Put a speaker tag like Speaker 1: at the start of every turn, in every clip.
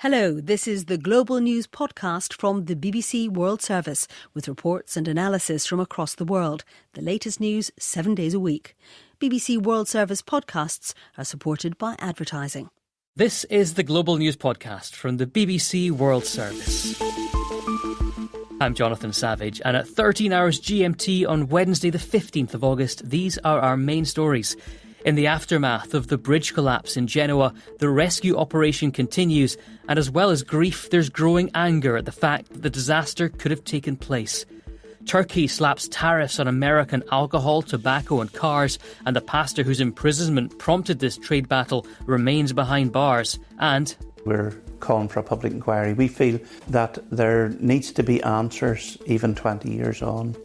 Speaker 1: Hello, this is the Global News podcast from the BBC World Service, with reports and analysis from across the world. The latest news 7 days a week. BBC World Service podcasts are supported by advertising.
Speaker 2: This is the Global News podcast from the BBC World Service. I'm Jonathan Savage, and at 13 hours GMT on Wednesday the 15th of August, these are our main stories. In the aftermath of the bridge collapse in Genoa, the rescue operation continues, and as well as grief, there's growing anger at the fact that the disaster could have taken place. Turkey slaps tariffs on American alcohol, tobacco and cars, and the pastor whose imprisonment prompted this trade battle remains behind bars. And
Speaker 3: we're calling for a public inquiry. We feel that there needs to be answers even 20 years on.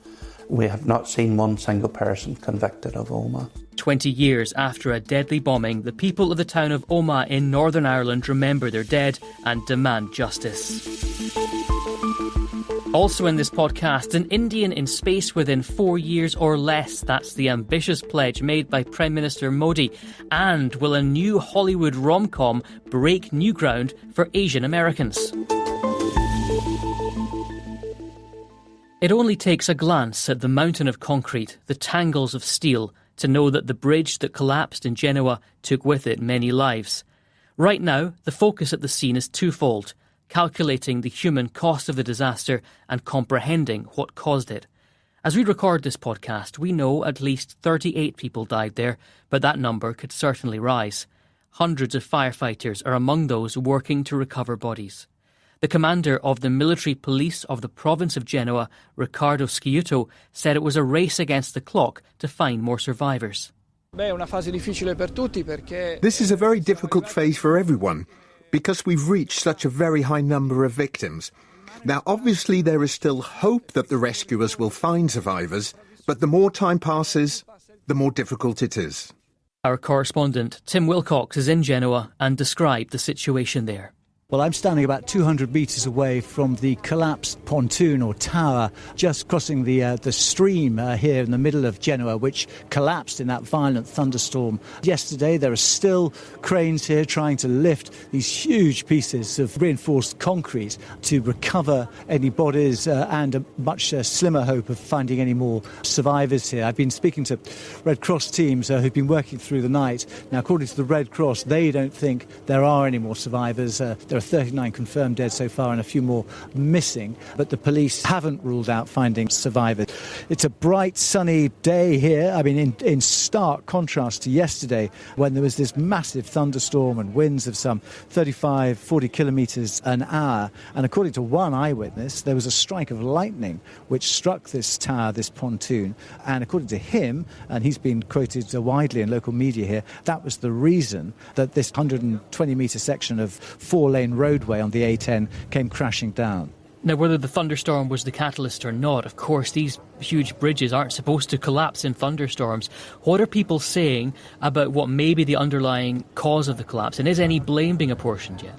Speaker 3: We have not seen one single person convicted of Omagh.
Speaker 2: 20 years after a deadly bombing, the people of the town of Omagh in Northern Ireland remember their dead and demand justice. Also in this podcast, an Indian in space within 4 years or less. That's the ambitious pledge made by Prime Minister Modi. And will a new Hollywood rom-com break new ground for Asian Americans? It only takes a glance at the mountain of concrete, the tangles of steel, to know that the bridge that collapsed in Genoa took with it many lives. Right now, the focus at the scene is twofold: calculating the human cost of the disaster and comprehending what caused it. As we record this podcast, we know at least 38 people died there, but that number could certainly rise. Hundreds of firefighters are among those working to recover bodies. The commander of the military police of the province of Genoa, Riccardo Sciutto, said it was a race against the clock to find more survivors.
Speaker 4: This is a very difficult phase for everyone, because we've reached such a very high number of victims. Now, obviously, there is still hope that the rescuers will find survivors, but the more time passes, the more difficult it is.
Speaker 2: Our correspondent, Tim Wilcox, is in Genoa and described the situation there.
Speaker 5: Well, I'm standing about 200 metres away from the collapsed pontoon or tower, just crossing the stream here in the middle of Genoa, which collapsed in that violent thunderstorm yesterday. There are still cranes here trying to lift these huge pieces of reinforced concrete to recover any bodies and a much slimmer hope of finding any more survivors here. I've been speaking to Red Cross teams who've been working through the night. Now, according to the Red Cross, they don't think there are any more survivors. There are 39 confirmed dead so far and a few more missing, but the police haven't ruled out finding survivors. It's a bright, sunny day here. I mean, in stark contrast to yesterday, when there was this massive thunderstorm and winds of some 35, 40 kilometres an hour. And according to one eyewitness, there was a strike of lightning which struck this tower, this pontoon. And according to him, and he's been quoted widely in local media here, that was the reason that this 120-metre section of four-lane roadway on the A10 came crashing down.
Speaker 2: Now, whether the thunderstorm was the catalyst or not, of course, these huge bridges aren't supposed to collapse in thunderstorms. What are people saying about what may be the underlying cause of the collapse? And is any blame being apportioned yet?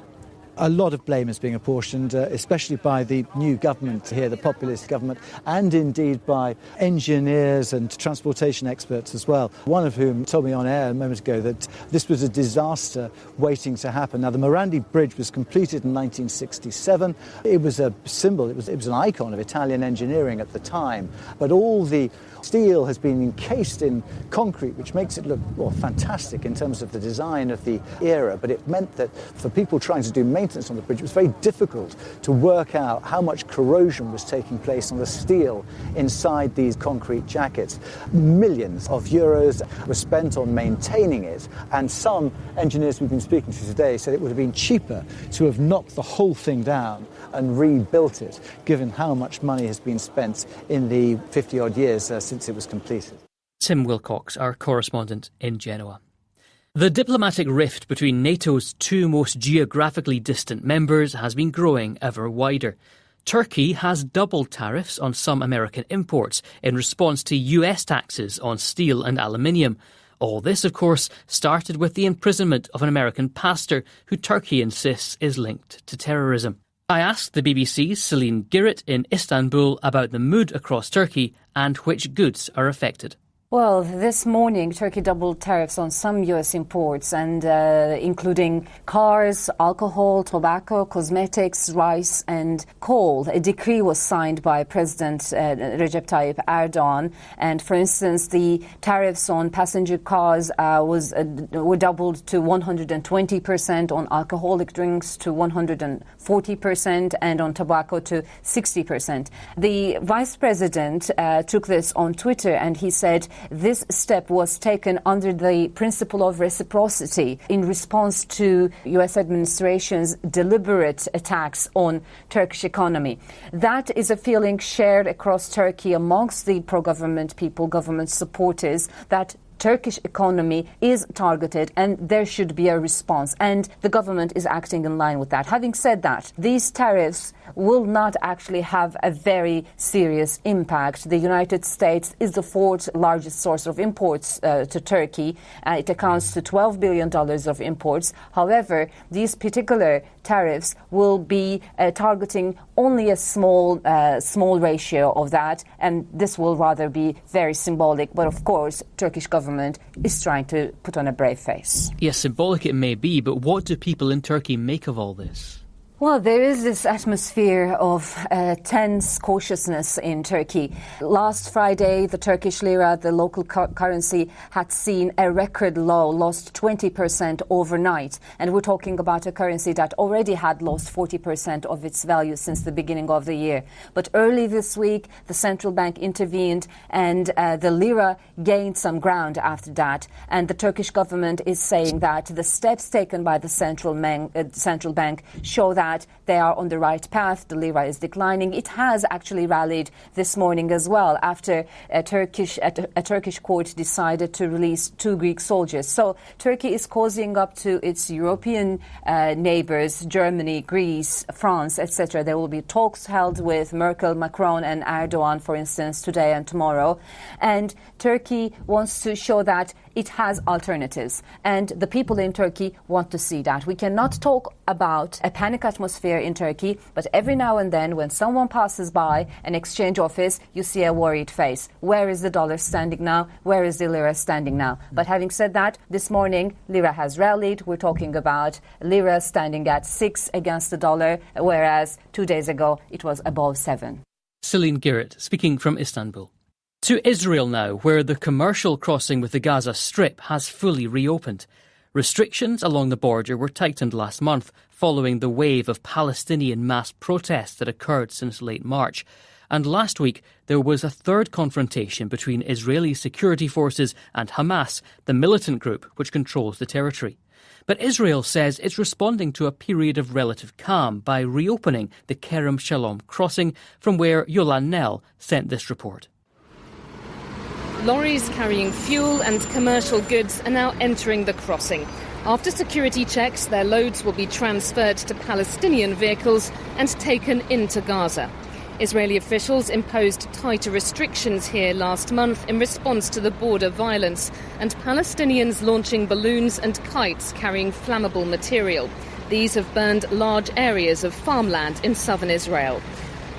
Speaker 5: A lot of blame is being apportioned, especially by the new government here, the populist government, and indeed by engineers and transportation experts as well, one of whom told me on air a moment ago that this was a disaster waiting to happen. Now, the Morandi Bridge was completed in 1967. It was a symbol, it was an icon of Italian engineering at the time, but all the steel has been encased in concrete, which makes it look fantastic in terms of the design of the era. But it meant that for people trying to do maintenance on the bridge, it was very difficult to work out how much corrosion was taking place on the steel inside these concrete jackets. Millions of euros were spent on maintaining it, and some engineers we've been speaking to today said it would have been cheaper to have knocked the whole thing down and rebuilt it, given how much money has been spent in the 50-odd years since it was completed.
Speaker 2: Tim Wilcox, our correspondent in Genoa. The diplomatic rift between NATO's two most geographically distant members has been growing ever wider. Turkey has doubled tariffs on some American imports in response to US taxes on steel and aluminium. All this, of course, started with the imprisonment of an American pastor who Turkey insists is linked to terrorism. I asked the BBC's Celine Girett in Istanbul about the mood across Turkey and which goods are affected.
Speaker 6: Well, this morning, Turkey doubled tariffs on some U.S. imports, and including cars, alcohol, tobacco, cosmetics, rice and coal. A decree was signed by President Recep Tayyip Erdogan. And, for instance, the tariffs on passenger cars were doubled to 120%, on alcoholic drinks to 140%, and on tobacco to 60%. The Vice President took this on Twitter, and he said, this step was taken under the principle of reciprocity in response to U.S. administration's deliberate attacks on Turkish economy. That is a feeling shared across Turkey amongst the pro-government people, government supporters, that Turkish economy is targeted and there should be a response, and the government is acting in line with that. Having said that, these tariffs will not actually have a very serious impact. The United States is the fourth largest source of imports to Turkey. It accounts to $12 billion of imports. However, these particular tariffs will be targeting only a small ratio of that, and this will rather be very symbolic. But of course, Turkish government is trying to put on a brave face.
Speaker 2: Yes, symbolic it may be, but what do people in Turkey make of all this?
Speaker 6: Well, there is this atmosphere of tense cautiousness in Turkey. Last Friday, the Turkish lira, the local currency, had seen a record low, lost 20% overnight. And we're talking about a currency that already had lost 40% of its value since the beginning of the year. But early this week, the central bank intervened and the lira gained some ground after that. And the Turkish government is saying that the steps taken by the central bank show that they are on the right path. The lira is declining. It has actually rallied this morning as well after a Turkish court decided to release 2 Greek soldiers. So Turkey is cozying up to its European neighbours, Germany, Greece, France, etc. There will be talks held with Merkel, Macron and Erdogan, for instance, today and tomorrow. And Turkey wants to show that it has alternatives. And the people in Turkey want to see that. We cannot talk about a panic atmosphere in Turkey, but every now and then when someone passes by an exchange office, you see a worried face. Where is the dollar standing now? Where is the lira standing now? But having said that, this morning, lira has rallied. We're talking about lira standing at 6 against the dollar, whereas 2 days ago it was above 7.
Speaker 2: Celine Girett, speaking from Istanbul. To Israel now, where the commercial crossing with the Gaza Strip has fully reopened. Restrictions along the border were tightened last month following the wave of Palestinian mass protests that occurred since late March. And last week, there was a third confrontation between Israeli security forces and Hamas, the militant group which controls the territory. But Israel says it's responding to a period of relative calm by reopening the Kerem Shalom crossing, from where Yolan Nell sent this report.
Speaker 7: Lorries carrying fuel and commercial goods are now entering the crossing. After security checks, their loads will be transferred to Palestinian vehicles and taken into Gaza. Israeli officials imposed tighter restrictions here last month in response to the border violence and Palestinians launching balloons and kites carrying flammable material. These have burned large areas of farmland in southern Israel.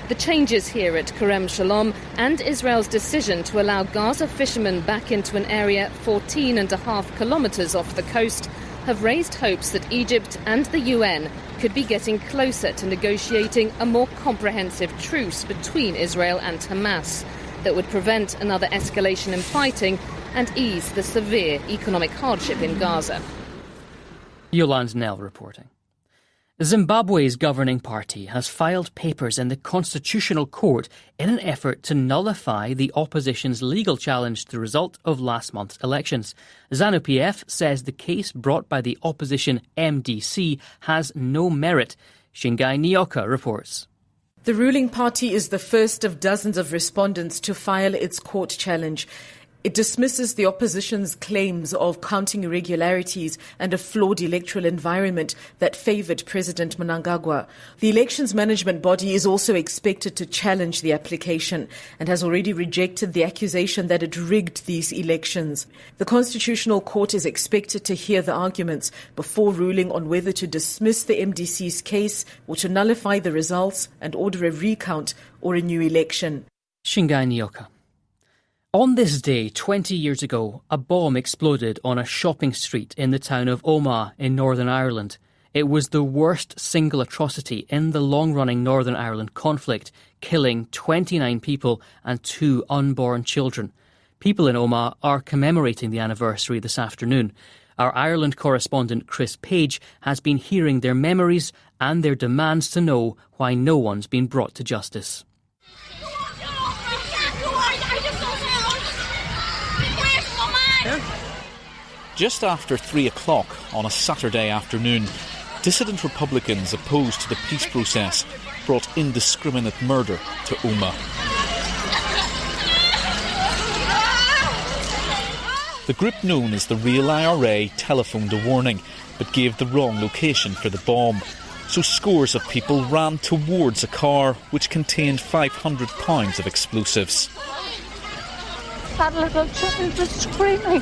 Speaker 7: The changes here at Kerem Shalom and Israel's decision to allow Gaza fishermen back into an area 14.5 kilometres off the coast have raised hopes that Egypt and the UN could be getting closer to negotiating a more comprehensive truce between Israel and Hamas that would prevent another escalation in fighting and ease the severe economic hardship in Gaza.
Speaker 2: Yolande Nell reporting. Zimbabwe's governing party has filed papers in the Constitutional Court in an effort to nullify the opposition's legal challenge to the result of last month's elections. ZANU-PF says the case brought by the opposition MDC has no merit. Shingai Nyoka reports.
Speaker 8: The ruling party is the first of dozens of respondents to file its court challenge. It dismisses the opposition's claims of counting irregularities and a flawed electoral environment that favoured President Mnangagwa. The elections management body is also expected to challenge the application and has already rejected the accusation that it rigged these elections. The Constitutional Court is expected to hear the arguments before ruling on whether to dismiss the MDC's case or to nullify the results and order a recount or a new election.
Speaker 2: Shingai Nyoka. On this day, 20 years ago, a bomb exploded on a shopping street in the town of Omagh in Northern Ireland. It was the worst single atrocity in the long-running Northern Ireland conflict, killing 29 people and 2 unborn children. People in Omagh are commemorating the anniversary this afternoon. Our Ireland correspondent Chris Page has been hearing their memories and their demands to know why no one's been brought to justice.
Speaker 9: Just after 3 o'clock on a Saturday afternoon, dissident Republicans opposed to the peace process brought indiscriminate murder to Omagh. The group known as the Real IRA telephoned a warning, but gave the wrong location for the bomb. So scores of people ran towards a car which contained 500 pounds of explosives.
Speaker 10: That little child was screaming,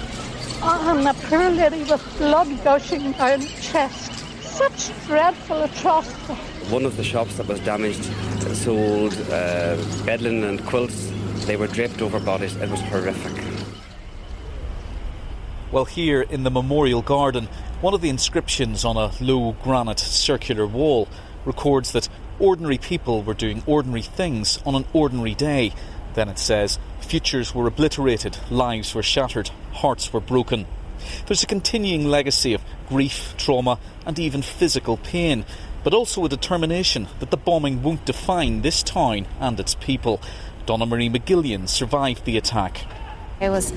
Speaker 10: and a poor lady with blood gushing down her chest. Such dreadful atrocity.
Speaker 11: One of the shops that was damaged sold bed linen and quilts. They were draped over bodies. It was horrific.
Speaker 9: Well, here in the Memorial Garden, one of the inscriptions on a low granite circular wall records that ordinary people were doing ordinary things on an ordinary day. Then it says, futures were obliterated, lives were shattered, hearts were broken. There's a continuing legacy of grief, trauma and even physical pain, but also a determination that the bombing won't define this town and its people. Donna Marie McGillian survived the attack.
Speaker 12: I was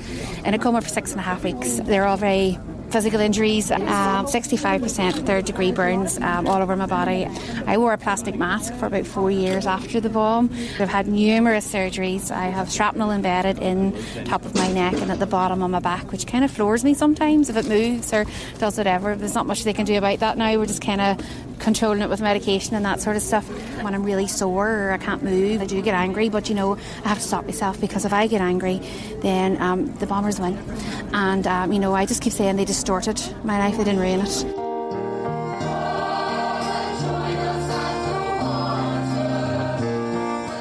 Speaker 12: in a coma for 6.5 weeks. They're all very physical injuries, 65% third-degree burns all over my body. I wore a plastic mask for about 4 years after the bomb. I've had numerous surgeries. I have shrapnel embedded in top of my neck and at the bottom of my back, which kind of floors me sometimes if it moves or does whatever. There's not much they can do about that now. We're just kind of controlling it with medication and that sort of stuff. When I'm really sore or I can't move, I do get angry, but I have to stop myself, because if I get angry, then the bombers win. And I just keep saying they distorted my life, they didn't ruin it.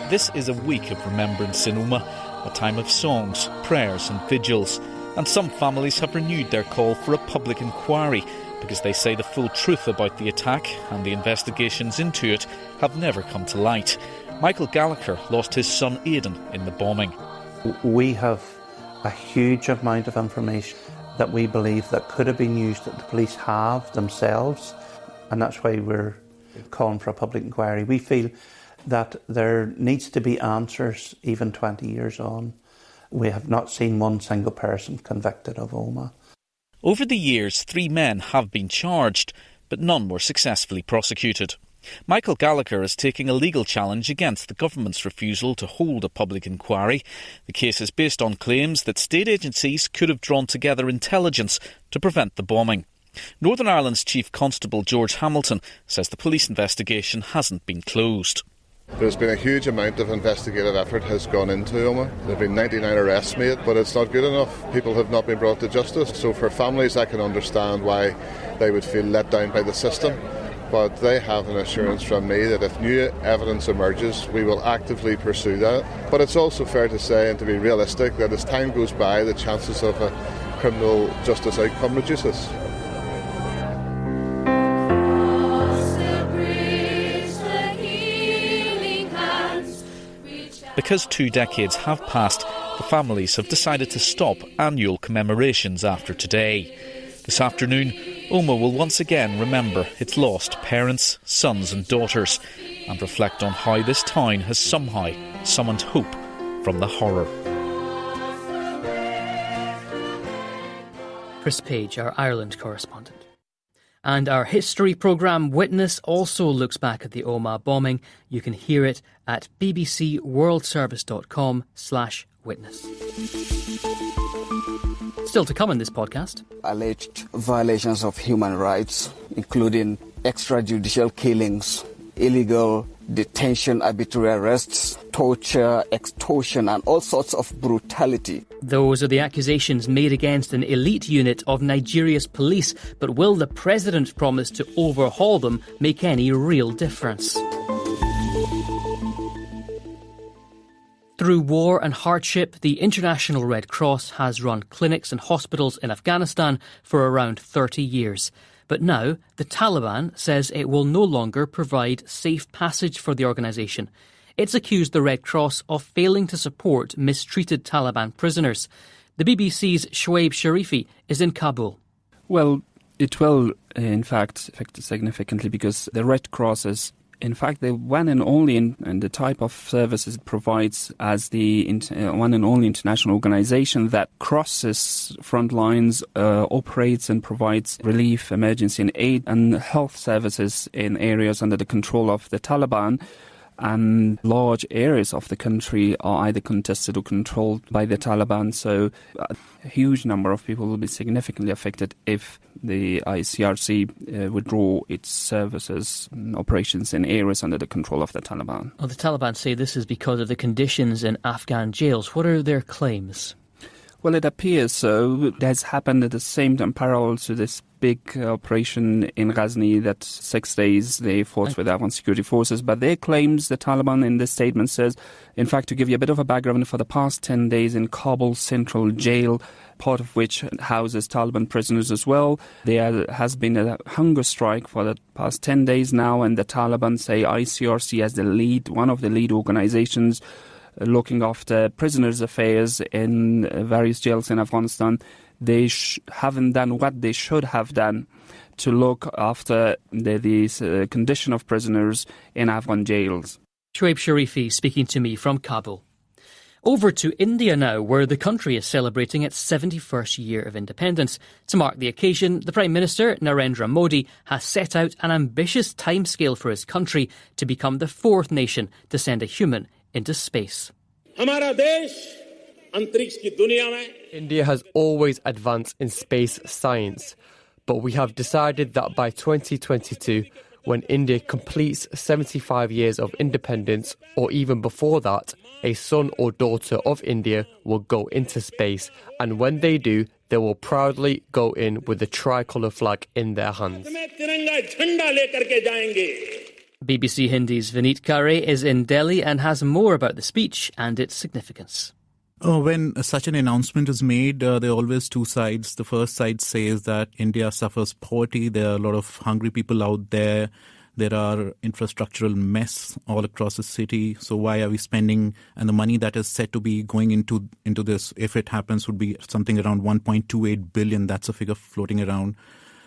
Speaker 9: This is a week of remembrance in Omagh, a time of songs, prayers and vigils. And some families have renewed their call for a public inquiry, because they say the full truth about the attack and the investigations into it have never come to light. Michael Gallagher lost his son Aidan in the bombing.
Speaker 3: We have a huge amount of information that we believe that could have been used, that the police have themselves, and that's why we're calling for a public inquiry. We feel that there needs to be answers even 20 years on. We have not seen one single person convicted of Omagh.
Speaker 9: Over the years, 3 men have been charged, but none were successfully prosecuted. Michael Gallagher is taking a legal challenge against the government's refusal to hold a public inquiry. The case is based on claims that state agencies could have drawn together intelligence to prevent the bombing. Northern Ireland's Chief Constable George Hamilton says the police investigation hasn't been closed.
Speaker 13: There's been a huge amount of investigative effort has gone into Omagh. There have been 99 arrests made, but it's not good enough. People have not been brought to justice. So for families, I can understand why they would feel let down by the system. But they have an assurance from me that if new evidence emerges, we will actively pursue that. But it's also fair to say, and to be realistic, that as time goes by, the chances of a criminal justice outcome reduces.
Speaker 9: Because 2 decades have passed, the families have decided to stop annual commemorations after today. This afternoon, Omagh will once again remember its lost parents, sons and daughters, and reflect on how this town has somehow summoned hope from the horror.
Speaker 2: Chris Page, our Ireland correspondent. And our history programme Witness also looks back at the Omagh bombing. You can hear it at bbcworldservice.com/witness. Still to come in this podcast.
Speaker 14: Alleged violations of human rights, including extrajudicial killings, illegal detention, arbitrary arrests, torture, extortion and all sorts of brutality.
Speaker 2: Those are the accusations made against an elite unit of Nigeria's police, but will the president's promise to overhaul them make any real difference? Through war and hardship, the International Red Cross has run clinics and hospitals in Afghanistan for around 30 years. But now, the Taliban says it will no longer provide safe passage for the organisation. It's accused the Red Cross of failing to support mistreated Taliban prisoners. The BBC's Shoaib Sharifi is in Kabul.
Speaker 15: Well, it will, in fact, affect significantly because the Red Cross is, in fact, the one and only and the type of services it provides as the one and only international organisation that crosses front lines, operates and provides relief, emergency and aid and health services in areas under the control of the Taliban. And large areas of the country are either contested or controlled by the Taliban. So a huge number of people will be significantly affected if the ICRC withdraw its services and operations in areas under the control of the Taliban.
Speaker 2: Well, the Taliban say this is because of the conditions in Afghan jails. What are their claims?
Speaker 15: Well, it appears so. It has happened at the same time, parallel to this big operation in Ghazni that 6 days they fought with Afghan security forces. But their claims, the Taliban in this statement says, in fact, to give you a bit of a background, for the past 10 days in Kabul Central Jail, part of which houses Taliban prisoners as well, there has been a hunger strike for the past 10 days now, and the Taliban say ICRC as the lead, one of the lead organizations looking after prisoners' affairs in various jails in Afghanistan. They haven't done what they should have done to look after the condition of prisoners in Afghan jails.
Speaker 2: Shoaib Sharifi speaking to me from Kabul. Over to India now, where the country is celebrating its 71st year of independence. To mark the occasion, the Prime Minister, Narendra Modi, has set out an ambitious timescale for his country to become the fourth nation to send a human into space.
Speaker 16: India has always advanced in space science, but we have decided that by 2022, when India completes 75 years of independence, or even before that, a son or daughter of India will go into space, and when they do, they will proudly go in with the tricolour flag in their hands.
Speaker 2: BBC Hindi's Vineet Kare is in Delhi and has more about the speech and its significance.
Speaker 17: When such an announcement is made, there are always two sides. The first side says that India suffers poverty. There are a lot of hungry people out there. There are infrastructural mess all across the city. So why are we spending? And the money that is said to be going into this, if it happens, would be something around 1.28 billion. That's a figure floating around.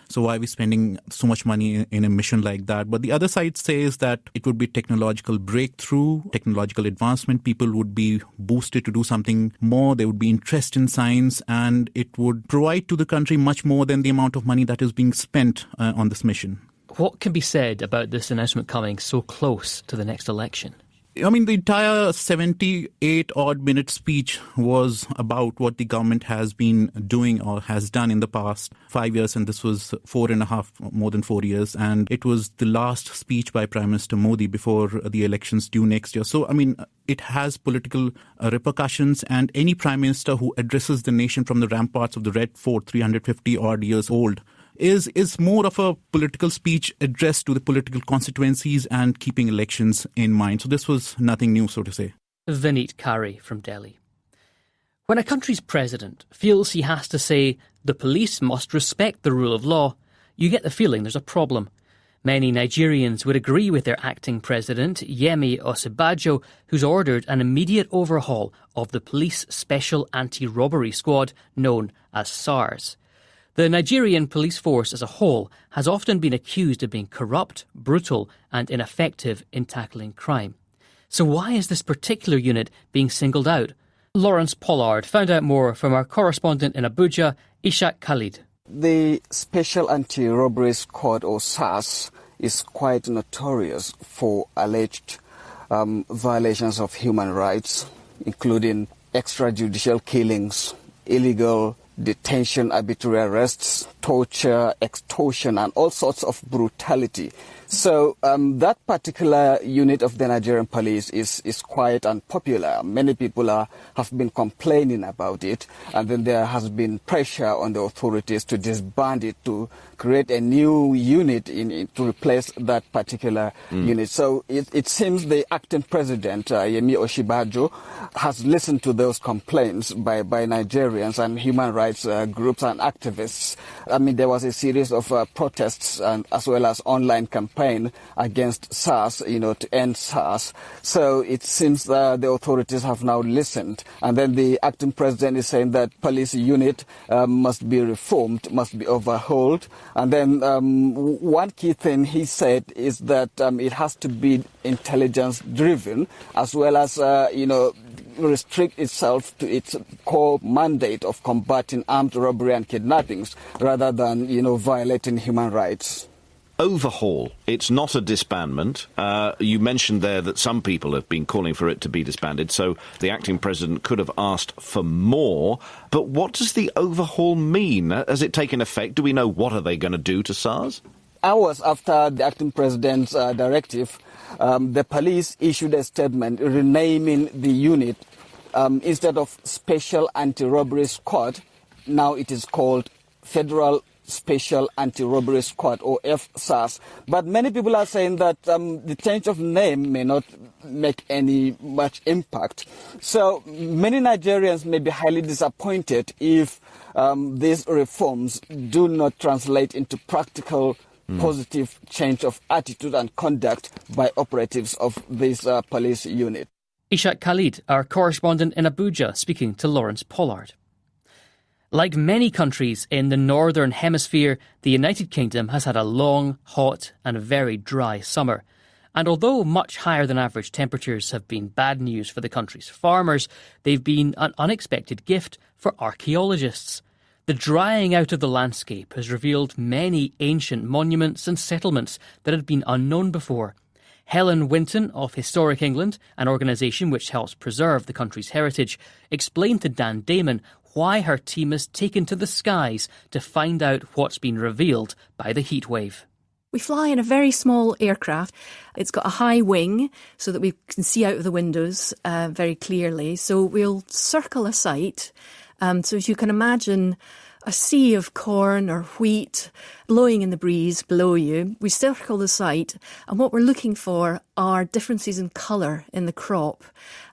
Speaker 17: So why are we spending so much money in a mission like that? But the other side says that it would be technological breakthrough, technological advancement. People would be boosted to do something more. There would be interest in science, and it would provide to the country much more than the amount of money that is being spent on this mission.
Speaker 2: What can be said about this announcement coming so close to the next election?
Speaker 17: I mean, the entire 78-odd-minute speech was about what the government has been doing or has done in the past 5 years, and this was more than 4 years. And it was the last speech by Prime Minister Modi before the elections due next year. So, I mean, it has political repercussions, and any Prime Minister who addresses the nation from the ramparts of the Red Fort, 350-odd years old, is more of a political speech addressed to the political constituencies and keeping elections in mind. So this was nothing new, so to say.
Speaker 2: Vineet Kare from Delhi. When a country's president feels he has to say the police must respect the rule of law, you get the feeling there's a problem. Many Nigerians would agree with their acting president, Yemi Osinbajo, who's ordered an immediate overhaul of the police special anti-robbery squad known as SARS. The Nigerian police force as a whole has often been accused of being corrupt, brutal and ineffective in tackling crime. So why is this particular unit being singled out? Lawrence Pollard found out more from our correspondent in Abuja, Ishaq Khalid.
Speaker 14: The Special Anti-Robbery Squad, or SARS, is quite notorious for alleged violations of human rights, including extrajudicial killings, illegal detention, arbitrary arrests, torture, extortion, and all sorts of brutality. So that particular unit of the Nigerian police is quite unpopular. Many people have been complaining about it, and then there has been pressure on the authorities to disband it, to create a new unit to replace that particular unit. So it seems the acting president, Yemi Osinbajo, has listened to those complaints by Nigerians and human rights groups and activists. I mean, there was a series of protests and as well as online campaign against SARS, to end SARS. So it seems that the authorities have now listened. And then the acting president is saying that police unit must be reformed, must be overhauled. And then one key thing he said is that it has to be intelligence-driven, as well as, restrict itself to its core mandate of combating armed robbery and kidnappings, rather than, violating human rights.
Speaker 18: Overhaul. It's not a disbandment. You mentioned there that some people have been calling for it to be disbanded, so the acting president could have asked for more. But what does the overhaul mean? Has it taken effect? Do we know what are they going to do to SARS?
Speaker 14: Hours after the acting president's directive, the police issued a statement renaming the unit. Instead of Special Anti-Robbery Squad, now it is called Federal Special Anti-Robbery Squad, or FSAS. But many people are saying that the change of name may not make any much impact. So many Nigerians may be highly disappointed if these reforms do not translate into practical positive change of attitude and conduct by operatives of this police unit.
Speaker 2: Ishak Khalid, our correspondent in Abuja, speaking to Lawrence Pollard. Like many countries in the Northern Hemisphere, the United Kingdom has had a long, hot and very dry summer. And although much higher than average temperatures have been bad news for the country's farmers, they've been an unexpected gift for archaeologists. The drying out of the landscape has revealed many ancient monuments and settlements that had been unknown before. Helen Winton of Historic England, an organisation which helps preserve the country's heritage, explained to Dan Damon why her team has taken to the skies to find out what's been revealed by the heatwave.
Speaker 19: We fly in a very small aircraft. It's got a high wing so that we can see out of the windows very clearly. So we'll circle a site. So as you can imagine, a sea of corn or wheat blowing in the breeze below you. We circle the site, and what we're looking for are differences in colour in the crop.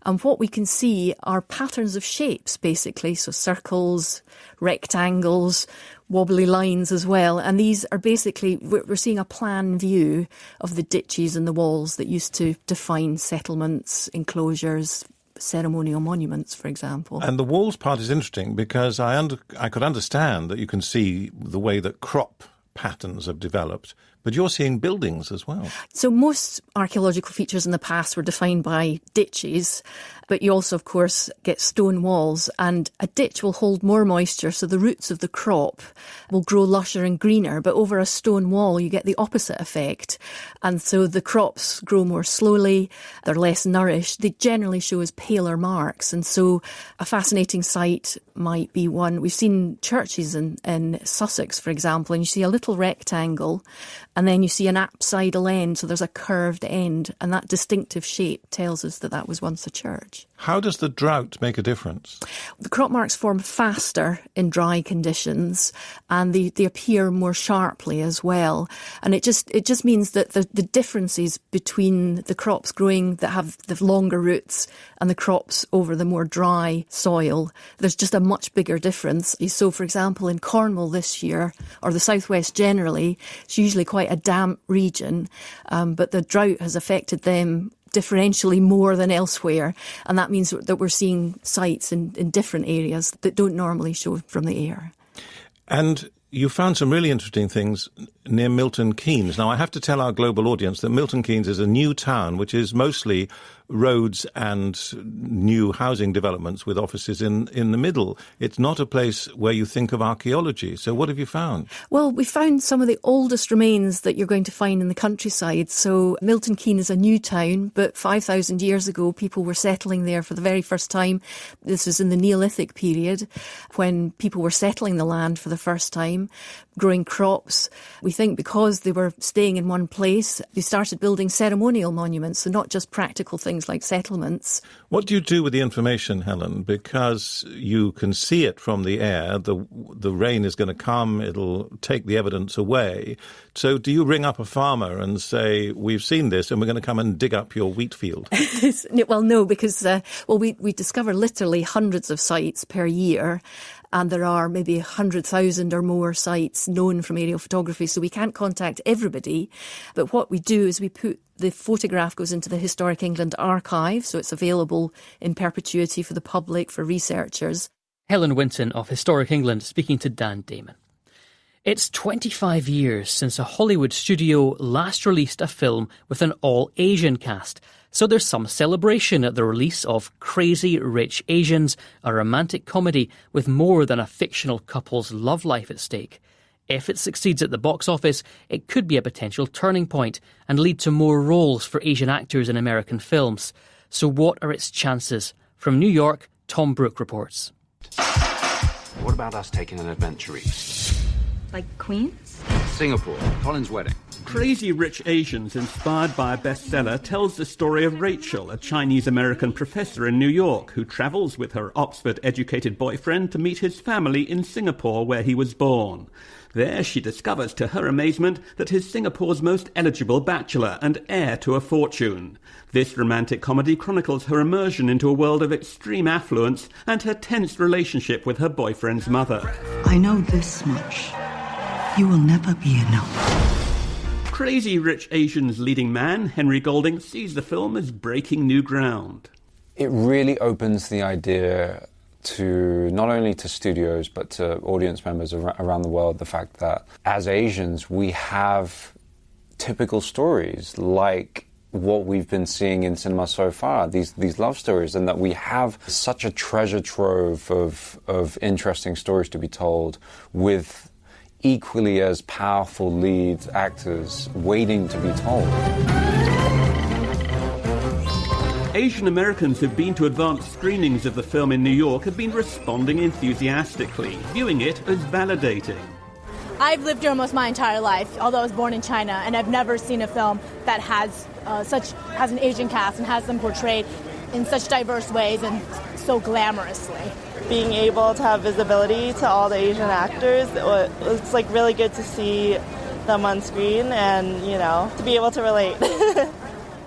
Speaker 19: And what we can see are patterns of shapes, basically, so circles, rectangles, wobbly lines as well. And these are basically, we're seeing a plan view of the ditches and the walls that used to define settlements, enclosures, ceremonial monuments, for example.
Speaker 20: And the walls part is interesting because I could understand that you can see the way that crop patterns have developed, but you're seeing buildings as well.
Speaker 19: So most archaeological features in the past were defined by ditches, but you also, of course, get stone walls, and a ditch will hold more moisture, so the roots of the crop will grow lusher and greener, but over a stone wall you get the opposite effect, and so the crops grow more slowly, they're less nourished, they generally show as paler marks, and so a fascinating site might be one. We've seen churches in Sussex, for example, and you see a little rectangle, and then you see an apsidal end, so there's a curved end, and that distinctive shape tells us that that was once a church.
Speaker 20: How does the drought make a difference?
Speaker 19: The crop marks form faster in dry conditions, and they appear more sharply as well. And it just means that the differences between the crops growing that have the longer roots and the crops over the more dry soil, there's just a much bigger difference. So, for example, in Cornwall this year, or the southwest generally, it's usually quite a damp region, but the drought has affected them differentially more than elsewhere, and that means that we're seeing sites in different areas that don't normally show from the air.
Speaker 20: And you found some really interesting things near Milton Keynes. Now, I have to tell our global audience that Milton Keynes is a new town which is mostly roads and new housing developments with offices in the middle. It's not a place where you think of archaeology. So what have you found?
Speaker 19: Well, we found some of the oldest remains that you're going to find in the countryside. So Milton Keynes is a new town, but 5,000 years ago, people were settling there for the very first time. This was in the Neolithic period when people were settling the land for the first time. growing crops. We think because they were staying in one place, they started building ceremonial monuments, so not just practical things like settlements.
Speaker 20: What do you do with the information, Helen? Because you can see it from the air, the rain is going to come, it'll take the evidence away. So do you ring up a farmer and say, we've seen this and we're going to come and dig up your wheat field?
Speaker 19: Well, no, because we discover literally hundreds of sites per year. And there are maybe 100,000 or more sites known from aerial photography, so we can't contact everybody. But what we do is we put the photograph goes into the Historic England archive, so it's available in perpetuity for the public, for researchers.
Speaker 2: Helen Winton of Historic England speaking to Dan Damon. It's 25 years since a Hollywood studio last released a film with an all-Asian cast, so there's some celebration at the release of Crazy Rich Asians, a romantic comedy with more than a fictional couple's love life at stake. If it succeeds at the box office, it could be a potential turning point and lead to more roles for Asian actors in American films. So what are its chances? From New York, Tom Brooke reports.
Speaker 21: What about us taking an adventure east?
Speaker 22: Like Queens?
Speaker 21: Singapore, Colin's wedding.
Speaker 23: Crazy Rich Asians, inspired by a bestseller, tells the story of Rachel, a Chinese-American professor in New York who travels with her Oxford-educated boyfriend to meet his family in Singapore, where he was born. There she discovers to her amazement that he's Singapore's most eligible bachelor and heir to a fortune. This romantic comedy chronicles her immersion into a world of extreme affluence and her tense relationship with her boyfriend's mother.
Speaker 22: I know this much. You will never be enough.
Speaker 23: Crazy Rich Asians' leading man, Henry Golding, sees the film as breaking new ground.
Speaker 24: It really opens the idea to not only to studios but to audience members around the world, the fact that as Asians we have typical stories like what we've been seeing in cinema so far, these love stories, and that we have such a treasure trove of interesting stories to be told with equally as powerful lead actors waiting to be told.
Speaker 23: Asian Americans who've been to advanced screenings of the film in New York have been responding enthusiastically, viewing it as validating.
Speaker 25: I've lived here almost my entire life, although I was born in China, and I've never seen a film that has an Asian cast and has them portrayed in such diverse ways and so glamorously.
Speaker 26: Being able to have visibility to all the Asian actors, it's like really good to see them on screen and, to be able to relate.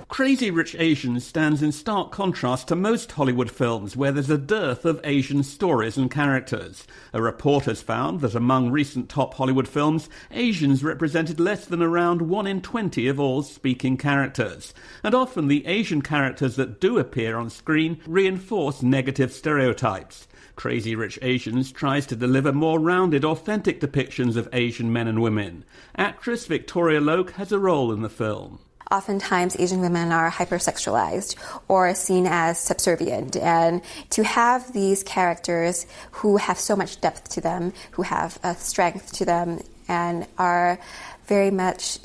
Speaker 23: Crazy Rich Asians stands in stark contrast to most Hollywood films where there's a dearth of Asian stories and characters. A report has found that among recent top Hollywood films, Asians represented less than around 1 in 20 of all speaking characters. And often the Asian characters that do appear on screen reinforce negative stereotypes. Crazy Rich Asians tries to deliver more rounded, authentic depictions of Asian men and women. Actress Victoria Loke has a role in the film.
Speaker 27: Oftentimes, Asian women are hypersexualized or seen as subservient. And to have these characters who have so much depth to them, who have a strength to them, and are very much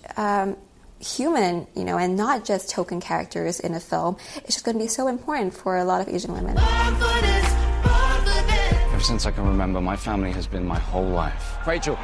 Speaker 27: human, and not just token characters in a film, it's just going to be so important for a lot of Asian women.
Speaker 24: Ever since I can remember, my family has been my whole life. Rachel!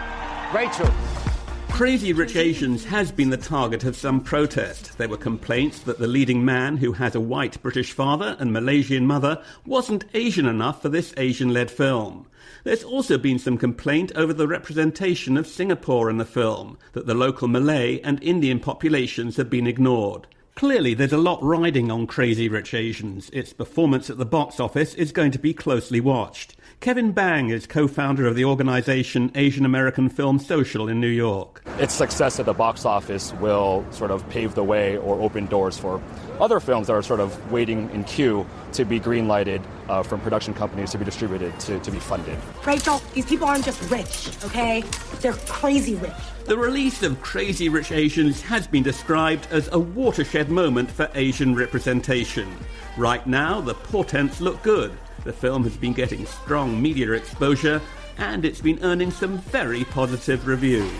Speaker 23: Crazy Rich Asians has been the target of some protest. There were complaints that the leading man, who has a white British father and Malaysian mother, wasn't Asian enough for this Asian-led film. There's also been some complaint over the representation of Singapore in the film, that the local Malay and Indian populations have been ignored. Clearly, there's a lot riding on Crazy Rich Asians. Its performance at the box office is going to be closely watched. Kevin Bang is co-founder of the organisation Asian American Film Social in New York.
Speaker 28: Its success at the box office will sort of pave the way or open doors for other films that are sort of waiting in queue to be green-lighted from production companies to be distributed, to be funded.
Speaker 29: Rachel, these people aren't just rich, okay? They're crazy rich.
Speaker 23: The release of Crazy Rich Asians has been described as a watershed moment for Asian representation. Right now, the portents look good. The film has been getting strong media exposure, and it's been earning some very positive reviews.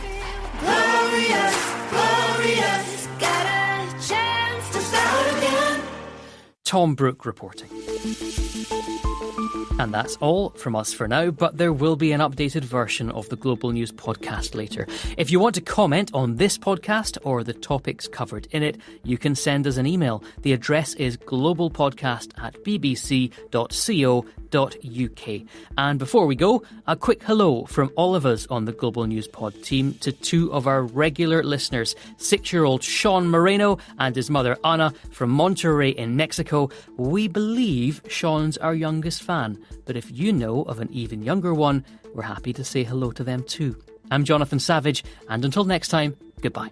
Speaker 30: Glorious, glorious, got a chance to start again.
Speaker 2: Tom Brooke reporting. And that's all from us for now, but there will be an updated version of the Global News podcast later. If you want to comment on this podcast or the topics covered in it, you can send us an email. The address is globalpodcast@bbc.co.uk. And before we go, a quick hello from all of us on the Global News Pod team to two of our regular listeners, 6-year-old Sean Moreno and his mother Ana from Monterrey in Mexico. We believe Sean's our youngest fan, but if you know of an even younger one, we're happy to say hello to them too. I'm Jonathan Savage, and until next time, goodbye.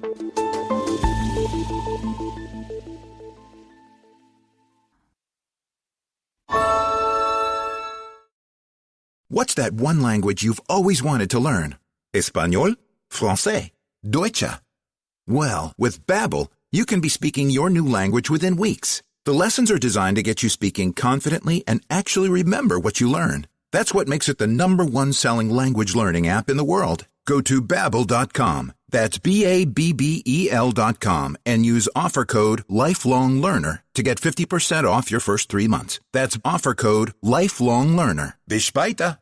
Speaker 1: What's that one language you've always wanted to learn? Español? Francais? Deutsche? Well, with Babbel, you can be speaking your new language within weeks. The lessons are designed to get you speaking confidently and actually remember what you learn. That's what makes it the #1 selling language learning app in the world. Go to Babbel.com. That's BABBEL.com and use offer code LifelongLearner to get 50% off your first 3 months. That's offer code LifelongLearner. Bis später.